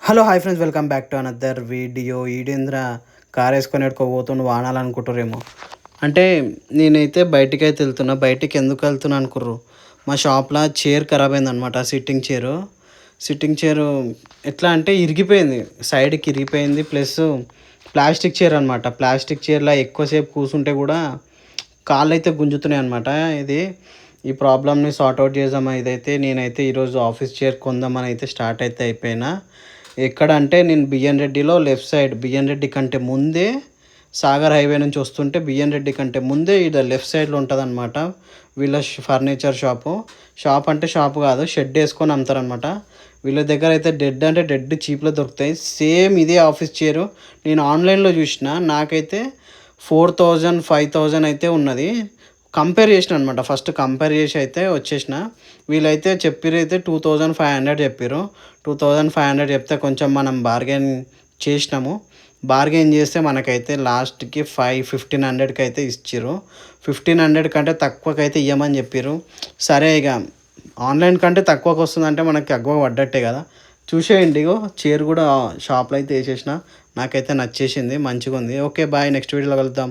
Hello hi friends, welcome back to another video. ఈడేంద్ర car వేసుకొని ఎడుకోబోతుండు వానాలనుకుంటారేమో. అంటే నేనైతే బయటికి అయితే వెళ్తున్నా. బయటికి ఎందుకు వెళ్తున్నా అనుకుర్రు, మా షాప్లో చైర్ ఖరాబ్ అయిందనమాట. సిట్టింగ్ చైరు ఎట్లా అంటే ఇరిగిపోయింది, సైడ్కి ఇరిగిపోయింది. ప్లస్ ప్లాస్టిక్ చైర్ అనమాట. ప్లాస్టిక్ చైర్లో ఎక్కువసేపు కూర్చుంటే కూడా కాళ్ళు అయితే గుంజుతున్నాయి అనమాట. ఈ ప్రాబ్లమ్ని సార్ట్అవుట్ చేద్దామా. నేనైతే ఈరోజు ఆఫీస్ చైర్ కొందామని అయితే స్టార్ట్ అయితే అయిపోయినా. ఎక్కడ అంటే నేను బిఎన్ రెడ్డిలో లెఫ్ట్ సైడ్, బిఎన్ రెడ్డి కంటే ముందే సాగర్ హైవే నుంచి వస్తుంటే బిఎన్ రెడ్డి కంటే ముందే ఇక్కడ లెఫ్ట్ సైడ్లో ఉంటుంది అనమాట వీళ్ళ ఫర్నిచర్ షాప్ అంటే షాప్ కాదు, షెడ్ వేసుకొని అమ్ముతారనమాట. వీళ్ళ దగ్గర అయితే డెడ్ అంటే డెడ్ చీప్లో దొరుకుతాయి. సేమ్ ఇదే ఆఫీస్ చైరు నేను ఆన్లైన్లో చూసిన. నాకైతే 4000 5000 అయితే ఉన్నది. కంపేర్ చేసిన అనమాట. ఫస్ట్ కంపేర్ చేసి అయితే వచ్చేసిన. వీళ్ళైతే చెప్పిరైతే 2500 చెప్పారు. 2500 చెప్తే కొంచెం మనం బార్గెన్ చేసినాము. బార్గెన్ చేస్తే మనకైతే లాస్ట్కి 1500కి అయితే ఇచ్చారు. 1500 కంటే తక్కువకైతే ఇవ్వమని చెప్పారు. సరే ఇక ఆన్లైన్ కంటే తక్కువకి వస్తుందంటే మనకి తక్కువ పడ్డట్టే కదా. చూసేయండి, ఇగో చైర్ కూడా షాప్లో అయితే వేసేసిన. నాకైతే నచ్చేసింది, మంచిగా ఉంది. ఓకే బాయ్, నెక్స్ట్ వీడియోలో కలుద్దాం.